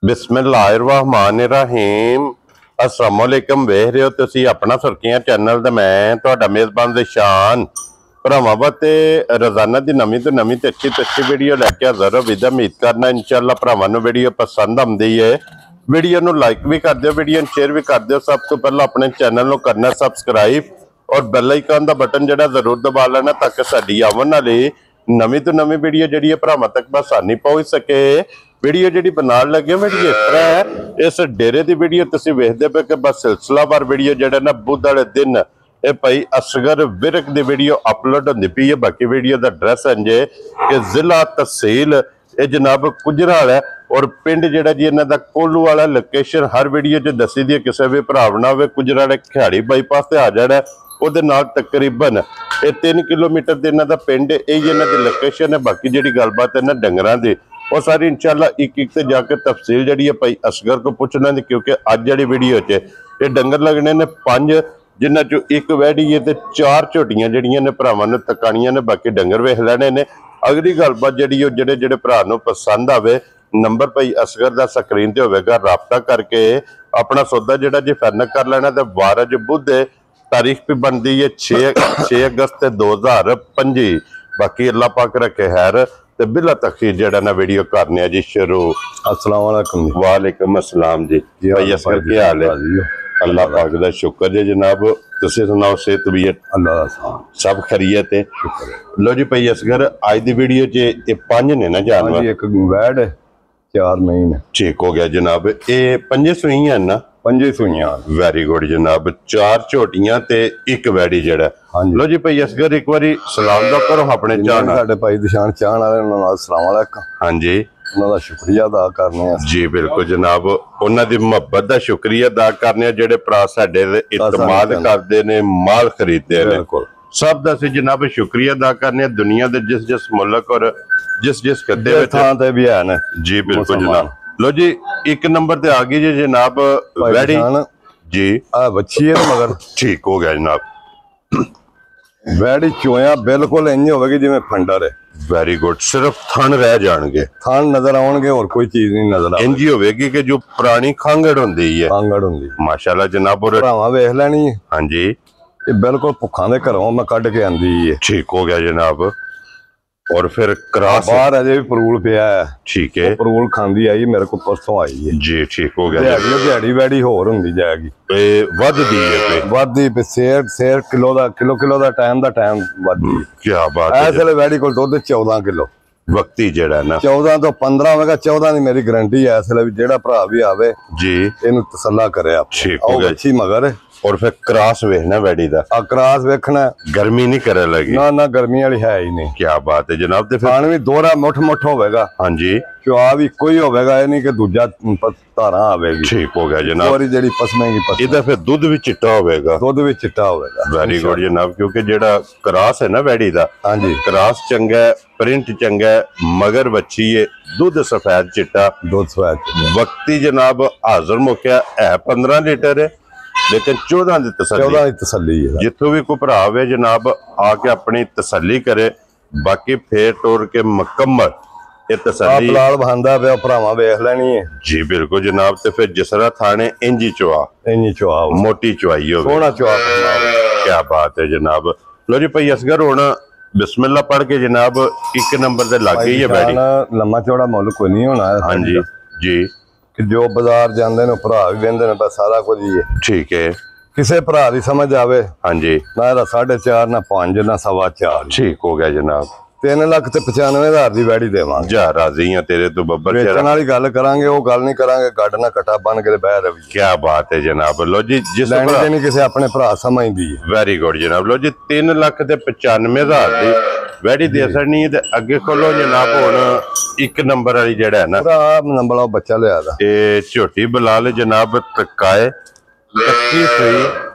बिस्मिल्लाहिर्रहमानिर्रहीम अस्सलाम वालेकुम। वेख रहे हो तुसी अपना सुर्खियां चैनल ते मैं तुहाडा मेजबान ज़िशान भरावां ते रोजाना दी नवीं तो नवीं ते अच्छी वीडियो लैके हाज़र हो। विद उम्मीद करना इंशाअल्लाह भरावां नूं वीडियो पसंद आउंदी है। वीडियो नूं लाइक भी कर दिओ, वीडियो नूं शेयर भी कर दिओ। सब तो पहला अपने चैनल नूं करना सबसक्राइब और बैल आइकन दा बटन जिहड़ा जरूर दबा लेना ताकि साडी आउण वाली नवीं तो नवीं वीडियो जिहड़ी है भरावां तक आसानी पहुंच सके। वीडियो जी बनाने लगे वीडियो इस तरह है, इस डेरे की वीडियो तुसीं वेखदे पे कि बस सिलसिलावार वीडियो जिहड़ा ना बुध वाले दिन ये भाई असगर विरक की वीडियो अपलोड होंदी पई है। बाकी वीडियो का एड्रैस है जे कि जिला तहसील ये जनाब गुजराल है और पिंड जिहड़ा जी इन्हां दा कोलू वाला लोकेशन हर वीडियो च दसी दी। किसी भी भरा ना होवे गुजराल खियाड़ी बाईपास से आ जाना उहदे नाल तकरीबन 3 किलोमीटर दे इन्हां दा पिंड यही इन्हां दी लोकेशन है। बाकी जिहड़ी गलबात है ना डंगरां दी और सारी इंशाल्लाह एक से जाके तफसील जी है भाई असगर को पूछना नहीं, क्योंकि अज जी वीडियो च ये डंगर लगने ने 5 जिन्हों चो एक वैड़ी है तो 4 झोटियां जड़ियां ने भरावां नूं तकानियां ने। बाकी डंगर वेख लेने ने। अगली गलबात जी जेडे जेडे भरा नूं पसंद आवे नंबर भाई असगर का स्क्रीन ते होवेगा, राबता करके अपना सौदा जिहड़ा जी फाइनल कर लेना। तो वार अज बुध तारीख भी बनती है 6 अगस्त 2025। बाकी अल्लाह पाक रखे खैर ते बिला तखीर जड़ा ना वीडियो करने जी शुरू। अस्सलाम वालेकुम। वालेकुम अस्सलाम जी। भाई असगर क्या हाल है? अल्लाह पाक दा शुक्र जी जनाब। तुसीं सुनाओ सेहत तबीयत? अल्लाह दा सब खैरियत है। लो जी भाई असगर आज दी वीडियो च ये 5 ने ना जानवर, एक वैड़ है 4 महीने। ठीक हो गया जनाब। ये 5 सूइयां ना? 5 सूइयां। वेरी गुड जनाब। 4 झोटियां ते एक वैड़ी जड़ा। लो जी भाई असगर एक बारी सलाम दा करो अपने चाहण साडे भाई दिशान चाहण वाले उन्हां नाल सलाम अलैकुम। हां जी, उन्हां दा शुक्रिया अदा करने जी। बिल्कुल जनाब, उन्हां दी मोहब्बत दा शुक्रिया अदा करने जेडे भरा साडे ते इतमाद करदे ने, माल खरीददे ने। सब दा सी जनाब शुक्रिया अदा करने। दुनिया दे जिस जिस मुल्क और जिस जिस खत्ते विच थां ते भी है ने। जी बिल्कुल जनाब। लो जी एक नंबर ते आ गई जी जनाब वैड़ी जी। आ बच्ची है मगर ठीक हो गया जनाब। वैड़ी चोया बिल्कुल इंज होगी जिवें फंडर है। Very good. सिर्फ थन रह जाएंगे, थन नजर आउणगे और कोई चीज नहीं नजर आएगी। इंज होगी कि जो पुरानी खांगड़ होंदी है, खांगड़ होंदी माशाल्लाह जनाब। और भरावां वेख लैनी है। हां जी, ये बिल्कुल भुखा दे घरों मैं कढ के आंदी है। ठीक हो गया जनाब। और फिर क्रॉस बाहर अजे भी परूल पिया है। ठीक है, परूल खांदी आई मेरे को परसों आई है जी। ठीक हो गया। दिहाड़ी वैड़ी होर हुंदी जाएगी, वधदी है वधदी सेर किलो दा टाइम वधदी। क्या बात है। इस वेले वैड़ी कोल दुध 14 किलो वक्ती जेड़ा ना 14 तो 15 होगा। 14 की मेरी गारंटी है। इस वेले भी जेड़ा भरा भी आवे जी इनू तसल्ला करे। ठीक हो गया। अच्छी मगर और फिर क्रॉस वेखना वैड़ी दा। क्रॉस वेखना, गर्मी नहीं करे लगी ना गर्मी वाली है ही नहीं। क्या बात है जनाब। ते खान भी दोहरा मुठ होगा। हां जी, चुआ भी कोई होगा, ये नहीं कि दूजा धारा आवेगी। ठीक हो गया जनाब। और जेडी पसमेगी इधर फिर दूध भी चिट्टा होगा। दूध भी चिट्टा होगा। वेरी गुड जनाब। क्योंकि जेड़ा क्रॉस है ना वैड़ी दा, हां जी, क्रॉस चंगा है, प्रिंट चंगा है, मगर बच्ची है, दूध सफेद चिट्टा, दूध सफेद। वक्ती जनाब हाजिर मुक्या है 15 लीटर है, लेकिन 14 की तसल्ली है। जिथों भी कोई भरा हो जनाब आके अपनी तसल्ली करे। बाकी फेर टोर के मुकम्मल ये तसल्ली लाल बहांदा पे भरावां वेख लेनी है जी। बिल्कुल जनाब। ते फिर जिसरा थाने इंजी चुआ मोटी चुआई हो, सोना चुआ। क्या बात है जनाब। लो जी भाई असगर हुण बिस्मिल्लाह पढ़ के जनाब एक नंबर से लग गई है बैठी। लम्मा चौड़ा मुल कोई नहीं होना। हां जी जी। जो बाजार जाते ने भरा भी वेंदे ने बस सारा कुछ ही है। ठीक है। किसे भरा दी समझ आवे। हां जी। ना 4.5 ना 5 ना 4.25। ठीक हो गया जनाब। 3,95,000 की वैड़ी देवांगे। जा राजी हां तेरे तो बब्बर। बेचण वाली गल करांगे, वो गल नहीं करांगे गड ना कटा बन के बह रही। क्या बात है जनाब। लो जी जिस नहीं किसी अपने भरा समझदी है। वेरी गुड जनाब। लो जी 3,95,000 की वैड़ी दे सकनी है। अगे खोलो जनाब हुण एक नंबर वाली जेड़ा है ना नंबर वाला बच्चा लिया था ये झोटी बलाल जनाब तकाए 25 सुई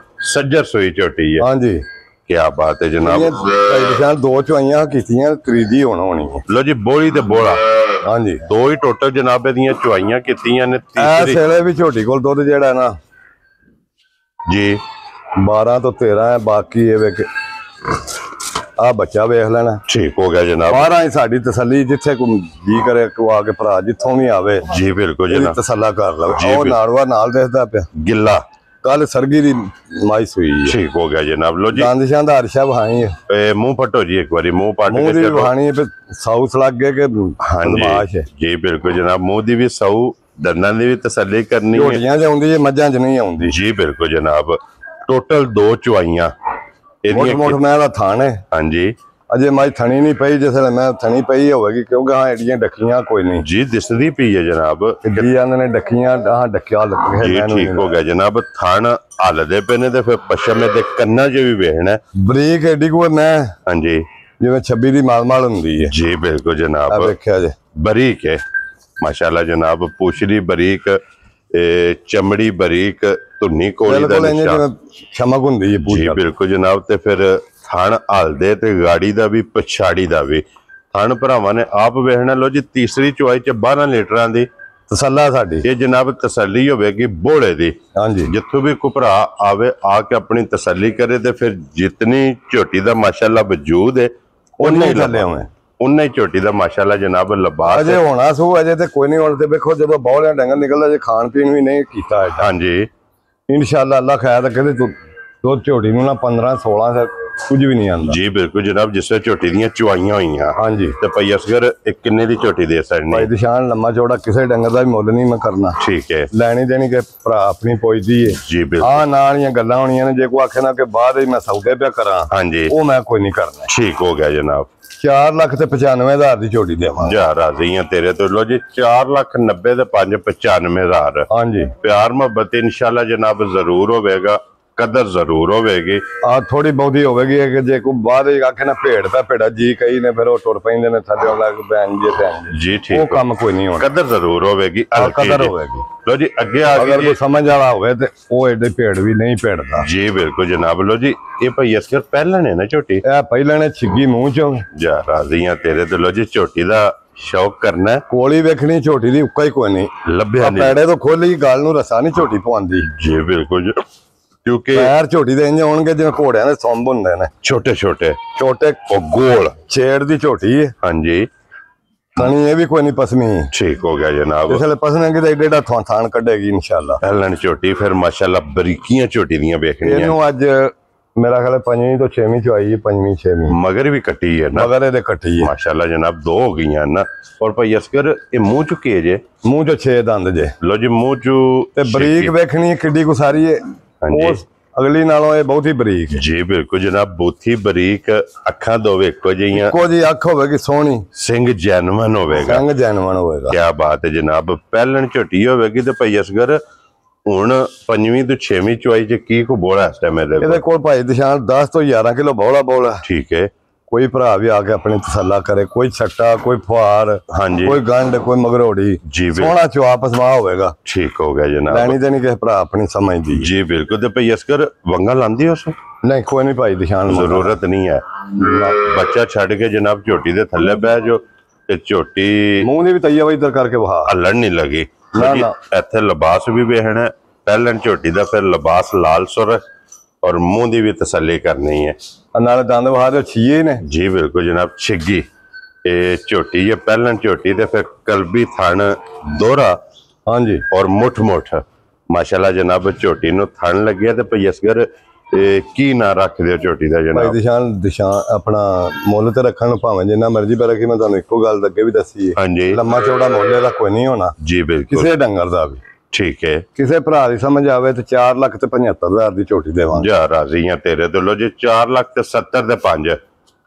सज्जर सुई झोटी है। हां जी। क्या बात है जनाब। 2 चुआइयां कीतियां, त्रीजी होनी है। लो जी बोली ते बोला। हां जी। 2 ही टोटल जनाब दियां चुआइयां कीतियां ने। तीसरी इस वेले भी झोटी कोल दुध जेड़ा ना जी 12 तो 13 है। बाकी ये ਆ ਬੱਚਾ ਵੇਖ ਲੈਣਾ। ਠੀਕ ਹੋ ਗਿਆ ਜਨਾਬ। ਬਾਹਰਾਂ ਹੀ ਸਾਡੀ ਤਸੱਲੀ, ਜਿੱਥੇ ਕੋਈ ਜੀ ਕਰੇ ਕੋ ਆ ਕੇ ਭਰਾ ਜਿੱਥੋਂ ਵੀ ਆਵੇ ਜੀ ਬਿਲਕੁਲ ਇਹਦੀ ਜਨਾਬ। ਤਸੱਲਾ ਕਰ ਜੀ, ਲਵੇ। ਉਹ ਨਾੜਵਾ ਨਾਲ ਦਿਸਦਾ ਪਿਆ, ਗਿੱਲਾ ਕੱਲ ਸਰਗੀ ਦੀ ਮਾਈਸ ਹੋਈ ਹੈ। ਠੀਕ ਹੋ ਗਿਆ ਜਨਾਬ। ਲੋ ਜੀ ਗਾਂਧੀਸ਼ਾਂ ਦਾ ਹਰਸ਼ਾ ਵਹਾਈ ਹੈ। ਇਹ ਮੂੰਹ ਫਟੋ ਜੀ ਇੱਕ ਵਾਰੀ, ਮੂੰਹ ਪੱਟ ਮੂੰਹ ਕੇ ਦੀ ਚੱਲੋ। ਵਹਾਣੀ ਹੈ, ਸਾਊਸ ਲੱਗ ਗਏ ਕਿ ਬਦਮਾਸ਼ ਹਾਂਜੀ ਹੈ। ਜੀ ਬਿਲਕੁਲ ਜਨਾਬ। ਮੂੰਹ ਦੀ ਵੀ ਸੌ, ਦੰਦਾਂ ਦੀ ਵੀ ਤਸੱਲੀ ਕਰਨੀ ਹੈ। ਝੋਟੀਆਂ 'ਚ ਆਉਂਦੀ ਹੈ, ਮੱਝਾਂ 'ਚ ਨਹੀਂ ਆਉਂਦੀ। ਜੀ ਬਿਲਕੁਲ ਜਨਾਬ। ਟੋਟਲ 2 ਚੁਆਈਆਂ ਇਹਦੀਆਂ। ਮੋਟ ਮੈਂ ਦਾ ਥਾਣ ਹੈ। ਹਾਂਜੀ ਅਜੇ ਮੱਝ ਥਣੀ ਨਹੀਂ ਪਈ, ਜਿਸ ਵੇਲੇ ਮੈਂ ਥਣੀ ਪਈ ਹੋਵੇਗੀ, ਕਿਉਂਕਿ ਹਾਂ ਐਡੀਆਂ ਡੱਕੀਆਂ ਕੋਈ ਨਹੀਂ ਜੀ ਦਿਸਦੀ ਪਈ ਹੈ ਜਨਾਬ। ਜੀ ਜਾਂਦੇ ਨੇ ਡੱਕੀਆਂ, ਆਹ ਡੱਕਿਆ ਲੱਗ ਜੀ ਠੀਕ ਹੋ ਗਿਆ ਜਨਾਬ। ਥਣ ਹਲਦੇ ਪਏ ਨੇ ਤੇ ਫਿਰ ਪਸ਼ਮੇ ਦੇ ਕੰਨਾਂ 'ਚ ਵੀ ਵੇਖਣਾ। ਬਰੀਕ ਐਡੀ ਕੋਈ ਮੈਂ ਹਾਂਜੀ ਜਿਵੇਂ 26 ਦੀ ਮਾਲ ਹੁੰਦੀ ਹੈ। ਜੀ ਬਿਲਕੁਲ ਆ ਜਨਾਬ। ਵੇਖਿਆ ਜੇ ਬਰੀਕ ਹੈ ਮਾਸ਼ਾਅੱਲਾ ਜਨਾਬ। ਪੁਛੜੀ ਬਰੀਕ, ਚਮੜੀ ਬਰੀਕ, ਧੁੰਨੀ ਕੋਲੀ ਦਾ ਬਿਲਕੁਲ ਇੰਜ ਨਿਸ਼ਾਨ। ਜਿਵੇਂ ਚਮਕ ਹੁੰਦੀ ਹੈ ਜੀ ਪੂਰੀ। ਬਿਲਕੁਲ ਜਨਾਬ। ਤੇ ਫਿਰ ਥਣ ਹਲਦੇ ਤੇ ਗਾੜੀ ਦਾ ਵੀ, ਪਛਾੜੀ ਦਾ ਵੀ। ਥਣ ਭਰਾਵਾਂ ਨੇ ਆਪ ਵੇਖਣਾ। ਲੋ ਜੀ ਤੀਸਰੀ ਚੁਆਈ 'ਚ 12 ਲੀਟਰਾਂ ਦੀ ਤਸੱਲਾ ਸਾਡੀ। ਇਹ ਜਨਾਬ ਤਸੱਲੀ ਹੋਵੇਗੀ ਬੋਲੇ ਦੀ। ਹਾਂਜੀ ਜਿੱਥੋਂ ਵੀ ਕੋਈ ਭਰਾ ਆਵੇ ਆ ਕੇ ਆਪਣੀ ਤਸੱਲੀ ਕਰੇ ਤੇ ਫਿਰ ਜਿਤਨੀ ਝੋਟੀ ਦਾ ਮਾਸ਼ਾਅੱਲਾ ਵਜੂਦ ਹੈ ਉਹਨੇ ਹੀ ਥੱਲੇ ਆਵੇਂ। ਉਨਾ ਹੀ ਝੋਟੀ ਦਾ ਮਾਸ਼ਾਅੱਲਾ ਜਨਾਬ ਲਿਬਾਸ ਅਜੇ ਹੈ। ਹੋਣਾ ਸੂ, ਅਜੇ ਤੇ ਕੋਈ ਨਹੀਂ। ਹੁਣ ਤੇ ਵੇਖੋ ਜਦੋਂ ਬੌਲਿਆਂ ਡੰਗਰ ਨਿਕਲਦਾ, ਜੇ ਖਾਣ ਪੀਣ ਵੀ ਨਹੀਂ ਕੀਤਾ ਏਡਾ। ਹਾਂਜੀ ਇਨਸ਼ਾਅੱਲਾ ਅੱਲਾ ਖੈਰ ਰੱਖੇ ਤੇ ਦੁੱਧ ਝੋਟੀ ਨੂੰ ਨਾ 15 16 ਕੁਝ ਵੀ ਨਹੀਂ ਆਉਂਦਾ। ਜੀ ਬਿਲਕੁਲ ਜਨਾਬ। ਜਿਸ ਵੇਲੇ ਝੋਟੀ ਦੀਆਂ ਚੁਆਈਆਂ ਹੋਈਆਂ ਹਾਂਜੀ ਤੇ ਭਈ ਅਸਗਰ ਇਹ ਕਿੰਨੇ ਦੀ ਝੋਟੀ ਦੇ ਭਾਈ ਸਕਣੀ? ਦਿਸ਼ਾਨ ਲੰਮਾ ਚੌੜਾ ਕਿਸੇ ਡੰਗਰ ਦਾ ਵੀ ਮੁੱਲ ਨਹੀਂ ਮੈਂ ਕਰਨਾ। ਠੀਕ ਹੈ ਲੈਣੀ ਦੇਣੀ ਕਿ ਭਰਾ ਆਪਣੀ ਪੁੱਛਦੀ ਏ। ਜੀ ਬਿਲਕੁਲ। ਹਾਂ ਨਾਲ ਵਾਲੀਆਂ ਗੱਲਾਂ ਹੋਣੀਆਂ ਨੇ। ਜੇ ਕੋਈ ਆਖੇ ਨਾ ਕਿ ਬਾਅਦ ਵਿੱਚ ਮੈਂ ਸੌਦੇ ਪਿਆ ਕਰਾਂ, ਹਾਂਜੀ ਉਹ ਮੈਂ ਕੋਈ ਨਹੀਂ ਕਰਨਾ। ਠੀਕ ਹੋ ਗਿਆ ਜਨਾਬ। 4,95,000 ਦੀ ਝੋਟੀ ਦੇਵਾਂ। ਜਾ ਰਾਜ਼ੀ ਆ ਤੇਰੇ ਤੋਂ। ਲੋ ਜੀ 4,90,000 ਤੇ 5,95,000। ਹਾਂਜੀ ਪਿਆਰ ਮੁਹੱਬਤ ਇਨਸ਼ਾਅੱਲਾ ਜਨਾਬ ਜ਼ਰੂਰ ਹੋਵੇਗਾ, ਕਦਰ ਜ਼ਰੂਰ ਹੋਵੇਗੀ। ਆ ਥੋੜੀ ਬਹੁਤੀ ਹੋਵੇਗੀ ਕਿ ਜੇ ਕੋਈ ਬਾਅਦ ਵਿੱਚ ਆਖੇ ਨਾ ਭੇੜ ਦਾ ਭੇੜਾ ਜੀ ਕਈ ਨੇ, ਫਿਰ ਉਹ ਟੁਰ ਪੈਂਦੇ ਨੇ ਥੱਲੇ ਲੱਗ ਭੈਣ ਜੀ ਭੈਣ ਜੀ। ਜੀ ਉਹ ਠੀਕ ਕੰਮ ਕੋਈ ਨਹੀਂ ਹੋਣਾ। ਕਦਰ ਜ਼ਰੂਰ ਹੋਵੇਗੀ, ਹਾਂ, ਹਲਕੀ ਕਦਰ ਜੀ। ਹੋਵੇਗੀ। ਲੋ ਜੀ ਅੱਗੇ ਆ ਅਗਰ ਗਈ ਕੋਈ ਸਮਝ ਵਾਲਾ ਹੋਵੇ ਤੇ ਉਹ ਏਡੇ ਭੇੜ ਵੀ ਨਹੀਂ ਭੇੜਦਾ। ਜੀ ਬਿਲਕੁਲ ਜਨਾਬ। ਲੋ ਜੀ ਇਹ ਭਈ ਅਸਗਰ ਪਹਿਲਾਂ ਨੇ ਨਾ ਝੋਟੀ। ਇਹ ਪਹਿਲਾਂ ਨੇ ਛਿੱਗੀ ਮੂੰਹ ਚੋਂ ਜਾ ਰਾਜ਼ੀ ਆ ਤੇਰੇ ਤੋਂ। ਲੋ ਜੀ ਝੋਟੀ ਦਾ ਸ਼ੌਕ ਕਰਨਾ ਹੈ, ਕੋਲੀ ਵੇਖਣੀ ਝੋਟੀ ਦੀ, ਉੱਕਾ ਹੀ ਕੋਈ ਨਹੀਂ। ਲੱਭਿਆ ਨਹੀਂ। ਪੈੜੇ ਤੋਂ ਖੋਲੀ ਗੱਲ ਨੂੰ ਰਸਾ ਨਹੀਂ ਝੋਟੀ ਪਵਾਉਂਦੀ। ਜੀ ਬਿਲਕੁਲ ਜੀ। ਕਿਉਂਕਿ ਪੈਰ ਝੋਟੀ ਦੇ ਇੰਜ ਹੋਣਗੇ ਜਿਵੇਂ ਘੋੜਿਆਂ ਦੇ ਸੰਭ ਹੁੰਦੇ ਨੇ, ਛੋਟੇ ਛੋਟੇ ਛੋਟੇ ਉਹ ਗੋਲ। ਛੇੜ ਦੀ ਝੋਟੀ ਹੈ। ਹਾਂਜੀ ਥਣੀ ਇਹ ਵੀ ਕੋਈ ਨਹੀਂ ਪਸਮੀ। ਠੀਕ ਹੋ ਗਿਆ ਜਨਾਬ। ਜਿਸ ਵੇਲੇ ਪਸਣੇਗੀ ਤਾਂ ਏਡਾ ਥਾਣ ਕੱਢੇਗੀ ਇਨਸ਼ਾਅੱਲਾ। ਪਹਿਲਣ ਝੋਟੀ ਫਿਰ ਮਾਸ਼ਾਅੱਲਾ ਬਰੀਕੀਆਂ ਝੋਟੀ ਦੀਆਂ ਵੇਖਣੀਆਂ। ਇਹਨੂੰ ਅੱਜ ਮੇਰਾ ਖਿਆਲ 5ਵੀਂ ਤੋਂ 6ਵੀਂ ਚ ਆਈ ਹੈ, 5ਵੀਂ 6ਵੀਂ ਮਗਰ ਵੀ ਕੱਟੀ ਹੈ ਨਾ ਮਗਰ ਇਹਦੇ ਕੱਟੀ ਹੈ। ਮਾਸ਼ਾਅੱਲਾ ਜਨਾਬ। 2 ਹੋ ਗਈਆਂ ਨਾ। ਔਰ ਭਾਈ ਅਸਗਰ ਇਹ ਮੂੰਹ ਚੁੱਕੇ ਜੇ। ਮੂੰਹ ਚੋਂ 6 ਦੰਦ ਜੇ ਲੋ ਜੀ ਮੂੰਹ ਚੋਂ ਤੇ ਬਰੀਕ ਵੇਖਣੀ ਹੈ ਕਿੱਡੀ ਕੁ ਸਾਰੀ ਹੈ। ਹਾਂਜੀ। ਉਹ ਅਗਲੀ ਨਾਲੋਂ ਇਹ ਬਹੁਤ ਹੀ ਬਰੀਕ ਹੈ। ਜੀ ਬਿਲਕੁਲ ਜਨਾਬ। ਬੂਥੀ ਬਰੀਕ, ਅੱਖਾਂ ਦੋਵੇਂ ਇੱਕੋ ਜਿਹੀਆਂ, ਇੱਕੋ ਜੀ ਅੱਖ ਹੋਵੇਗੀ ਸੋਹਣੀ, ਸਿੰਘ ਜੈਨਵਨ ਹੋਵੇਗਾ। ਰੰਗ ਜੈਨਵਨ ਹੋਵੇਗਾ। ਕਿਆ ਬਾਤ ਹੈ ਜਨਾਬ। ਪਹਿਲਣ ਝੋਟੀ ਹੋਵੇਗੀ ਤੇ ਭਾਈ ਅਸਗਰ ਹੁਣ 5ਵੀਂ ਤੋਂ 6ਵੀਂ ਚੁਆਈ ਚ ਕੀ ਕੋ ਬੋਲਾ ਇਸ ਟਾਈਮ ਇਹਦੇ ਕੋਲ ਭਾਈ ਦਿਸ਼ਾਨ 10 ਤੋਂ 11 ਕਿਲੋ ਬੋਲਾ। ਠੀਕ ਹੈ। ਕੋਈ ਭਰਾ ਵੀ ਆ ਕੇ ਆਪਣੀ ਤਸੱਲਾ ਕਰੇ, ਕੋਈ ਛੱਟਾ, ਕੋਈ ਫੁਹਾਰ, ਹਾਂਜੀ ਕੋਈ ਗੰਢ, ਕੋਈ ਮਗਰੋੜੀ, ਜੀ ਬਿਲਕੁਲ। ਸੋਹਣਾ ਚੁਆਪ ਸਮਾ ਹੋਵੇਗਾ। ਠੀਕ ਹੋ ਗਿਆ ਜਨਾਬ। ਲੈਣੀ ਦੇਣੀ ਕਿਸੇ ਭਰਾ ਆਪਣੀ ਸਮਝਦੀ। ਜੀ ਬਿਲਕੁਲ। ਤੇ ਭਾਈ ਅਸਗਰ ਵੰਗਾ ਲਾਂਦੀ ਉਸ ਨਹੀਂ ਕੋਈ ਨਹੀਂ ਭਾਈ ਦਿਸ਼ਾਨ ਜ਼ਰੂਰਤ ਨਹੀਂ ਹੈ। ਬੱਚਾ ਛੱਡ ਕੇ ਜਨਾਬ ਝੋਟੀ ਦੇ ਥੱਲੇ ਬਹਿ ਜਾਓ ਤੇ ਝੋਟੀ ਮੂੰਹ ਦੀ ਵੀ ਤਈਆ ਵਈ ਕਰਕੇ ਵਹਾ। ਹੱਲਣ ਨਹੀਂ ਲੱਗੀ। ਨਾ, ਜੀ, ਨਾ। ਇੱਥੇ ਲਿਬਾਸ ਵੀ ਵੇਖਣਾ। ਪਹਿਲਣ ਝੋਟੀ ਦਾ ਫਿਰ ਲਿਬਾਸ ਲਾਲ ਸੁਰ ਔਰ ਮੂੰਹ ਦੀ ਵੀ ਤਸੱਲੀ ਕਰਨੀ ਹੈ। ਨਾਲੇ ਦੰਦ ਵਹਾ ਦੇ ਛੀਏ ਨੇ। ਜੀ ਬਿਲਕੁਲ ਜਨਾਬ। ਛਿੱਗੀ ਇਹ ਝੋਟੀ ਹੈ ਪਹਿਲਣ ਝੋਟੀ ਤੇ ਫਿਰ ਕਲਬੀ ਥਣ ਦੋਹਰਾ ਹਾਂਜੀ ਔਰ ਮੁੱਠ ਮਾਸ਼ਾਅੱਲਾ ਜਨਾਬ। ਝੋਟੀ ਨੂੰ ਥਣ ਲੱਗਿਆ ਤੇ ਭਈ ਅਸਗਰ ਕੀ ਨਾ ਰੱਖ ਦਿਓ ਝੋਟੀ ਦਾ ਭਾਈ ਜਨਾਬ? ਦਿਸ਼ਾਨ ਆਪਣਾ ਮੁੱਲ ਤੇ ਰੱਖਣ ਨੂੰ ਭਾਵੇਂ ਜਿੰਨਾ ਮਰਜ਼ੀ ਪਰ ਰੱਖੀ। ਮੈਂ ਤੁਹਾਨੂੰ ਇੱਕੋ ਗੱਲ ਅੱਗੇ ਵੀ ਦੱਸੀ ਹੈ, ਹਾਂਜੀ ਲੰਮਾ ਚੌੜਾ ਮੁੱਲ ਇਹਦਾ ਕੋਈ ਨਹੀਂ ਹੋਣਾ ਜੀ ਬਿਲਕੁਲ। ਕਿਸੇ ਡੰਗਰ ਦਾ ਵੀ। ਠੀਕ ਹੈ। ਕਿਸੇ ਭਰਾ ਦੀ ਸਮਝ ਆਵੇ ਤੇ 4,75,000 ਦੀ ਝੋਟੀ ਦੇਵਾਂਗੇ। ਜਾ ਰਾਜ਼ੀ ਆ ਤੇਰੇ ਤੋਂ। ਲੋ ਜੀ 4,70,000 ਤੇ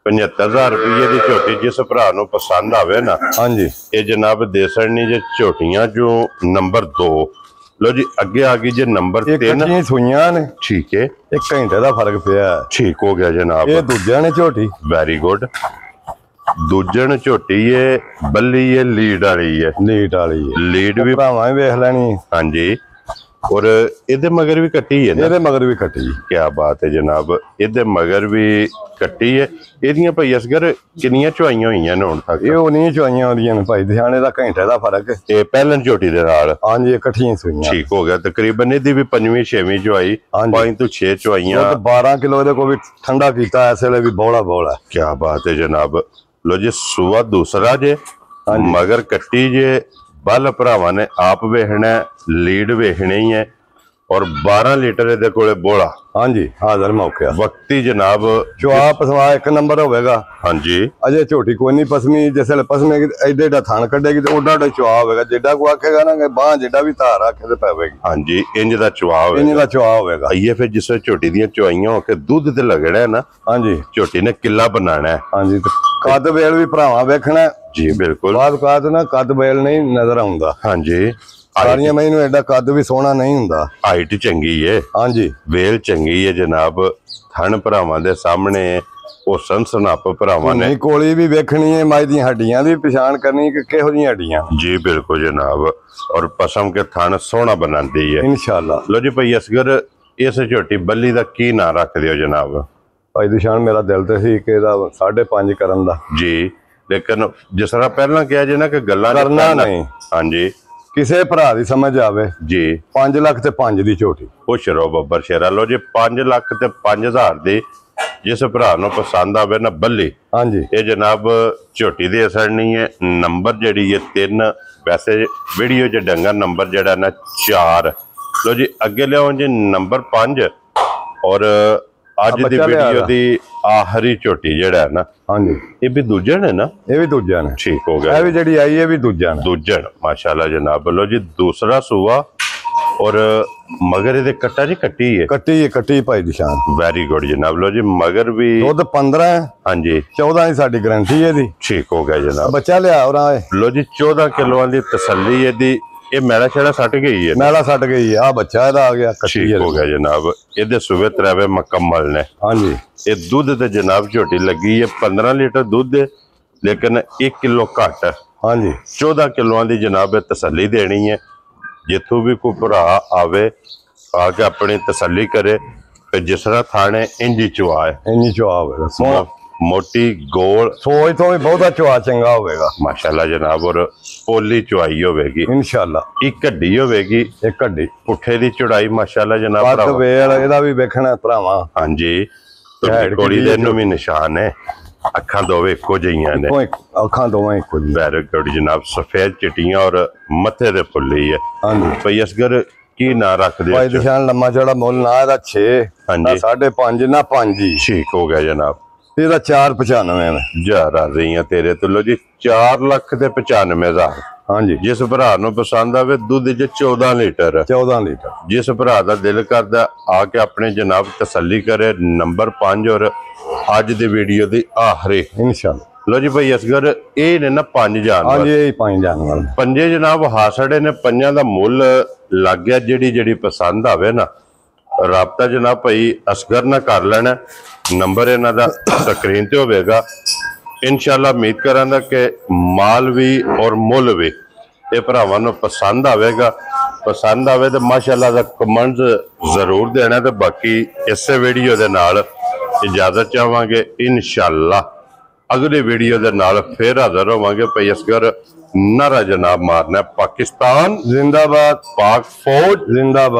75,000 ਰੁਪਏ ਦੀ ਝੋਟੀ ਜਿਸ ਭਰਾ ਨੂੰ ਪਸੰਦ ਆਵੇ ਨਾ, ਹਾਂਜੀ ਇਹ ਜਨਾਬ ਦੇਸਣੀ ਜੇ ਝੋਟੀਆਂ ਜੋ ਨੰਬਰ 2। ਲੋ ਜੀ ਅੱਗੇ ਆ ਗਈ ਜੇ ਨੰਬਰ ਇਹ 3। ਕੱਚੀਆਂ ਸੂਈਆਂ ਨੇ, ਠੀਕ ਹੈ। 1 ਘੰਟੇ ਦਾ ਫਰਕ ਪਿਆ ਹੈ। ਠੀਕ ਹੋ ਗਿਆ ਜਨਾਬ। ਇਹ ਦੂਜਿਆਂ ਨੇ ਝੋਟੀ ਵੈਰੀ ਗੁੱਡ। ਦੂਜਣ ਝੋਟੀ ਏ ਬੱਲੀ ਏ ਲੀਡ ਵਾਲੀ ਏ। ਲੀਟ ਵਾਲੀ ਹੈ। ਲੀਡ ਵੀ ਭਰਾਵਾਂ ਵੀ ਵੇਖ ਲੈਣੀ। ਹਾਂਜੀ ਔਰ ਇਹਦੇ ਮਗਰ ਵੀ ਕੱਟੀ ਹੈ ਨਾ? ਇਹਦੇ ਮਗਰ ਵੀ ਕੱਟੀ ਜੀ। ਕੀ ਬਾਤ ਹੈ ਜਨਾਬ, ਇਹਦੇ ਮਗਰ ਵੀ ਕੱਟੀ ਹੈ। ਇਹਦੀਆਂ ਭਾਈ ਅਸਗਰ ਕਿੰਨੀਆਂ ਚੁਆਈਆਂ ਹੋਈਆਂ ਨੇ ਹੁਣ ਤੱਕ? ਇਹ ਉਹ ਨਹੀਂ ਚੁਆਈਆਂ ਉਹਦੀਆਂ ਨੇ ਭਾਈ ਦਿਹਾਣੇ ਦਾ ਘੰਟੇ ਦਾ ਫਰਕ ਹੈ। ਇਹ ਪਹਿਲਨ ਝੋਟੀ ਦੇ ਨਾਲ ਹਾਂਜੀ ਇਕੱਠੀਆਂ ਸੂਈਆਂ। ਠੀਕ ਹੋ ਗਿਆ। ਤਕਰੀਬਨ ਇਹਦੀ ਵੀ 5ਵੀਂ 6ਵੀਂ ਚੁਆਈ, 5 ਤੋਂ 6 ਚੁਆਈਆਂ। 12 ਕਿਲੋ ਇਹਦੇ ਕੋਲ ਵੀ ਠੰਡਾ ਕੀਤਾ ਇਸ ਵੇਲੇ ਵੀ ਬੋਲਾ ਬੋਲਾ। ਕੀ ਬਾਤ ਹੈ ਜਨਾਬ। ਲੋ ਜੀ ਸੂਆ ਦੂਸਰਾ ਜੇ, ਮਗਰ ਕੱਟੀ ਜੇ। ਬਲ ਭਰਾਵਾਂ ਨੇ ਆਪ ਵੇਖਣਾ, ਲੀਡ ਵੇਖਣੀ ਹੈ। ਔਰ 12 ਲੀਟਰ ਇਹਦੇ ਕੋਲੇ ਬੋਲਾ। ਹਾਂਜੀ ਹਾਜ਼ਰ ਮੌਕਿਆ ਵਕਤੀ ਜਨਾਬ। ਚੁਆ ਪਸਵਾ ਇੱਕ ਨੰਬਰ ਹੋਵੇਗਾ। ਹਾਂਜੀ ਅਜੇ ਝੋਟੀ ਕੋਈ ਨਹੀਂ ਪਸਮੀ, ਜਿਸ ਵੇਲੇ ਪਸਮੇਗੀ ਐਡੇ ਏਡਾ ਥਣ ਕੱਢੇਗੀ ਤੇ ਓਡਾ ਓਡਾ ਚੁਆ ਹੋਵੇਗਾ। ਜਿੱਡਾ ਕੋ ਆਖੇਗਾ ਨਾ ਬਾਹ ਜਿੱਡਾ ਵੀ ਧਾਰ ਆਖੇ ਤੇ ਪਵੇਗੀ। ਹਾਂਜੀ ਇੰਜ ਦਾ ਚੁਆ ਹੋਵੇਗਾ। ਇੰਜ ਦਾ ਚੁਆ ਹੋਵੇਗਾ। ਆਈਏ ਫਿਰ ਜਿਸ ਵੇਲੇ ਝੋਟੀ ਦੀਆਂ ਚੁਆਈਆਂ ਹੋ ਕੇ ਦੁੱਧ ਤੇ ਲੱਗਣਾ ਹੈ ਨਾ, ਹਾਂਜੀ ਝੋਟੀ ਨੇ ਕਿੱਲਾ ਬਣਾਣਾ ਹੈ। ਹਾਂਜੀ ਤੇ ਕੱਦ ਵੇਲ ਵੀ ਭਰਾਵਾਂ ਵੇਖਣਾ ਜੀ ਬਿਲਕੁਲ। ਬਾਅਦ ਕਾਤ ਨਾ ਕੱਦ ਵੇਲ ਨਹੀਂ ਨਜ਼ਰ ਆਉਂਦਾ। ਹਾਂਜੀ ਸਾਰੀਆਂ ਮੈਨੂੰ ਐਡਾ ਕੱਦ ਵੀ ਸੋਹਣਾ ਨਹੀਂ ਹੁੰਦਾ। ਹਾਈਟ ਚੰਗੀ ਏ, ਹਾਂਜੀ ਵੇਲ ਚੰਗੀ ਏ ਜਨਾਬ। ਥਣ ਭਰਾਵਾਂ ਦੇ ਸਾਹਮਣੇ ਉਹ ਸਨਸਨਾਪ ਭਰਾਵਾਂ ਨੇ। ਨਹੀਂ ਕੋਲੀ ਵੀ ਵੇਖਣੀ ਹੈ, ਮੱਝ ਦੀਆਂ ਹੱਡੀਆਂ ਦੀ ਪਛਾਣ ਕਰਨੀ ਕਿ ਕਿਹੋ ਜਿਹੀਆਂ ਹੱਡੀਆਂ। ਜੀ ਬਿਲਕੁਲ ਜਨਾਬ। ਔਰ ਪਸਮ ਕੇ ਥਣ ਸੋਹਣਾ ਬਣਾਉਂਦੀ ਹੈ ਇਨਸ਼ਾਅੱਲਾ। ਲੋ ਜੀ ਭਾਈ ਅਸਗਰ, ਇਸ ਝੋਟੀ ਬੱਲੀ ਦਾ ਕੀ ਨਾਂ ਰੱਖ ਦਿਓ ਜਨਾਬ? ਭਾਈ ਦਿਸ਼ਾਨ ਮੇਰਾ ਦਿਲ ਤੇ ਸੀ ਕਿ ਇਹਦਾ 5.5 ਕਰਨ ਦਾ ਜੀ, ਲੇਕਿਨ ਜਿਸ ਤਰ੍ਹਾਂ ਪਹਿਲਾਂ ਕਿਹਾ ਜੇ ਨਾ ਕਿ ਗੱਲਾਂ ਕਰਨਾ ਨਹੀਂ। ਹਾਂਜੀ ਕਿਸੇ ਭਰਾ ਦੀ ਸਮਝ ਆਵੇ ਜੀ। 5 ਲੱਖ ਤੇ 5 ਦੀ ਝੋਟੀ। ਖੁਸ਼ ਰਹੋ ਬੱਬਰ ਸ਼ੇਰਾ। ਲੋ ਜੀ 5 ਲੱਖ ਤੇ 5000 ਦੀ ਜਿਸ ਭਰਾ ਨੂੰ ਪਸੰਦ ਆਵੇ ਨਾ ਬੱਲੀ, ਹਾਂਜੀ ਇਹ ਜਨਾਬ ਝੋਟੀ ਦੇ ਅਸਰ ਨਹੀਂ ਹੈ। ਨੰਬਰ ਜਿਹੜੀ ਹੈ 3, ਵੈਸੇ ਵੀਡੀਓ 'ਚ ਡੰਗਾ ਨੰਬਰ ਜਿਹੜਾ ਨਾ 4। ਲੋ ਜੀ ਅੱਗੇ ਲਿਆਓ ਜੀ ਨੰਬਰ 5। ਔਰ ਅੱਜ ਦੀ ਵੀਡੀਓ ਦੀ ਆਖਰੀ ਝੋਟੀ ਜਿਹੜਾ ਹੈ ਨਾ, ਹਾਂਜੀ ਇਹ ਵੀ ਦੂਜਣ ਹੈ ਨਾ? ਇਹ ਵੀ ਦੂਜਾ ਨੇ। ਠੀਕ ਹੋ ਗਿਆ। ਇਹ ਵੀ ਜਿਹੜੀ ਆਈ ਇਹ ਵੀ ਦੂਜਾ ਨੇ। ਦੂਜਣ ਮਾਸ਼ਾਅੱਲਾ ਜਨਾਬ। ਲੋ ਜੀ ਦੂਸਰਾ ਸੂਆ। ਔਰ ਮਗਰ ਇਹਦੇ ਕੱਟਾ ਜੀ ਕੱਟੀ ਹੈ? ਕੱਟੀ ਭਾਈ ਦਿਸ਼ਾਨ। ਵੈਰੀ ਗੁੱਡ ਜਨਾਬ। ਲੋ ਜੀ ਮਗਰ ਵੀ ਦੁੱਧ 15 ਹੈ। ਹਾਂਜੀ 14 ਦੀ ਸਾਡੀ ਗਾਰੰਟੀ ਹੈ ਇਹਦੀ। ਠੀਕ ਹੋ ਗਿਆ ਜਨਾਬ। ਬੱਚਾ ਲਿਆ ਔਰ ਆਏ। ਲੋ ਜੀ 14 ਕਿਲੋਆਂ ਦੀ ਤਸੱਲੀ ਇਹਦੀ। ਇਹ ਮੈਲਾ ਛੜਾ ਸੱਟ ਗਈ ਹੈ? ਮੈਲਾ ਸੱਟ ਗਈ ਆ। ਬੱਚਾ ਇਹਦਾ ਆ ਗਿਆ। ਠੀਕ ਹੋ ਗਿਆ ਜਨਾਬ। ਇਹਦੇ ਸੂਵੇ ਤਰਾਵੇ ਮੁਕੰਮਲ ਨੇ। ਹਾਂਜੀ ਇਹ ਦੁੱਧ ਤੇ ਜਨਾਬ ਝੋਟੀ ਲੱਗੀ ਹੈ 15 ਲੀਟਰ ਦੁੱਧ, ਲੇਕਿਨ 1 ਕਿਲੋ ਘੱਟ। ਹਾਂਜੀ 14 ਕਿਲੋਆਂ ਦੀ ਜਨਾਬ ਇਹ ਤਸੱਲੀ ਦੇਣੀ ਹੈ। ਜਿੱਥੋਂ ਵੀ ਕੋਈ ਭਰਾ ਆਵੇ ਆ ਕੇ ਆਪਣੀ ਤਸੱਲੀ ਕਰੇ। ਤੇ ਜਿਸ ਤਰ੍ਹਾਂ ਥਾਣੇ ਇੰਜੀ ਚੁਆ ਹੈ, ਇੰਨੀ ਚੁਆ ਹੋਵੇਗਾ ਸੋਹਣਾ। ਮੋਟੀ ਗੋਲ ਸੋਚ ਤੋਂ ਵੀ ਬਹੁਤਾ ਚੁਆ ਚੰਗਾ ਹੋਵੇਗਾ ਮਾਸ਼ਾਅੱਲਾ ਜਨਾਬ। ਔਰ ਪੋਲੀ ਚੁਆਈ ਹੋਵੇਗੀ ਇਨਸ਼ਾਅੱਲਾ। ਇੱਕ ਹੱਡੀ ਹੋਵੇਗੀ, ਇੱਕ ਹੱਡੀ ਪੁੱਠੇ ਦੀ ਚੜਾਈ ਮਾਸ਼ਾਅੱਲਾ ਜਨਾਬ। ਕੱਦ ਵੇਲ ਇਹਦਾ ਵੀ ਵੇਖਣਾ ਭਰਾਵਾਂ। ਹਾਂਜੀ ਕੋੜੀ ਦੇ ਨੂੰ ਵੀ ਨਿਸ਼ਾਨ ਹੈ। ਅੱਖਾਂ ਦੋਵੇਂ ਇੱਕੋ ਜਿਹੀਆਂ ਨੇ। ਅੱਖਾਂ ਦੋਵਾਂ ਇੱਕੋ ਜਿਹੀਆਂ। ਵੈਰੀ ਗੁੱਡ ਜਨਾਬ। ਸਫੇਦ ਚਿੱਟੀਆਂ ਔਰ ਮੱਥੇ ਤੇ ਫੁੱਲੀ ਹੈ। ਹਾਂਜੀ ਭਾਈ ਅਸਗਰ ਕੀ ਨਾਂ ਰੱਖਦੇ ਭਾਈ ਦਿਸ਼ਾਨ ਲੰਮਾ ਚੌੜਾ ਮੁੱਲ ਨਾ ਇਹਦਾ 6, ਹਾਂਜੀ 5.5 ਨਾ 5 ਹੀ। ਠੀਕ ਹੋ ਗਿਆ ਜਨਾਬ। ਇਹਦਾ 4.95 ਹੈ। ਜਾ ਰਹੀਆਂ ਤੇਰੇ ਤੋਂ। ਲੋ ਜੀ 4 ਲੱਖ ਤੇ 95,000। ਹਾਂਜੀ ਜਿਸ ਭਰਾ ਨੂੰ ਪਸੰਦ ਆਵੇ ਦੁੱਧ 'ਚ 14 ਲੀਟਰ। 14 ਲੀਟਰ। ਜਿਸ ਭਰਾ ਦਾ ਦਿਲ ਕਰਦਾ ਆ ਕੇ ਆਪਣੇ ਜਨਾਬ ਤਸੱਲੀ ਕਰੇ। ਨੰਬਰ 5 ਔਰ ਅੱਜ ਦੀ ਵੀਡੀਓ ਦੀ ਆਖਰੀ। ਇਨਸ਼ਾਅੱਲਾ। ਲੋ ਜੀ ਭਾਈ ਅਸਗਰ, ਇਹ ਨੇ ਨਾ 5 ਜਾਨਵਰ। ਹਾਂਜੀ ਇਹ 5 ਜਾਨਵਰ। ਪੰਜੇ ਜਨਾਬ ਹਾਸੜੇ ਨੇ। ਪੰਜਾਂ ਦਾ ਮੁੱਲ ਲੱਗ ਗਿਆ। ਜਿਹੜੀ ਪਸੰਦ ਆਵੇ ਨਾ, ਰਾਬਤਾ ਜਨਾਬ ਭਾਈ ਅਸਗਰ ਨਾਲ ਕਰ ਲੈਣਾ। ਨੰਬਰ ਇਹਨਾਂ ਦਾ ਸਕਰੀਨ ਤੇ ਹੋਵੇਗਾ। ਇਨਸ਼ਾਅੱਲਾ ਉਮੀਦ ਕਰਾਂਗਾ ਕਿ ਮਾਲ ਵੀ ਔਰ ਮੁੱਲ ਵੀ ਇਹ ਭਰਾਵਾਂ ਨੂੰ ਪਸੰਦ ਆਵੇਗਾ। ਪਸੰਦ ਆਵੇ ਤੇ ਮਾਸ਼ਾਅੱਲਾ ਦਾ ਕਮੈਂਟ ਜ਼ਰੂਰ ਦੇਣਾ। ਤੇ ਬਾਕੀ ਇਸੇ ਵੀਡੀਓ ਦੇ ਨਾਲ ਇਜਾਜ਼ਤ ਚਾਹਾਂਗੇ। ਇਨਸ਼ਾਅੱਲਾ ਅਗਲੀ ਵੀਡੀਓ ਦੇ ਨਾਲ ਫਿਰ ਹਾਜ਼ਰ ਹੋਵਾਂਗੇ। ਭਾਈ ਅਸਗਰ ਨਾਰਾ ਜਨਾਬ ਮਾਰਨਾ। ਪਾਕਿਸਤਾਨ ਜ਼ਿੰਦਾਬਾਦ। ਪਾਕ ਫੌਜ ਜ਼ਿੰਦਾਬਾਦ।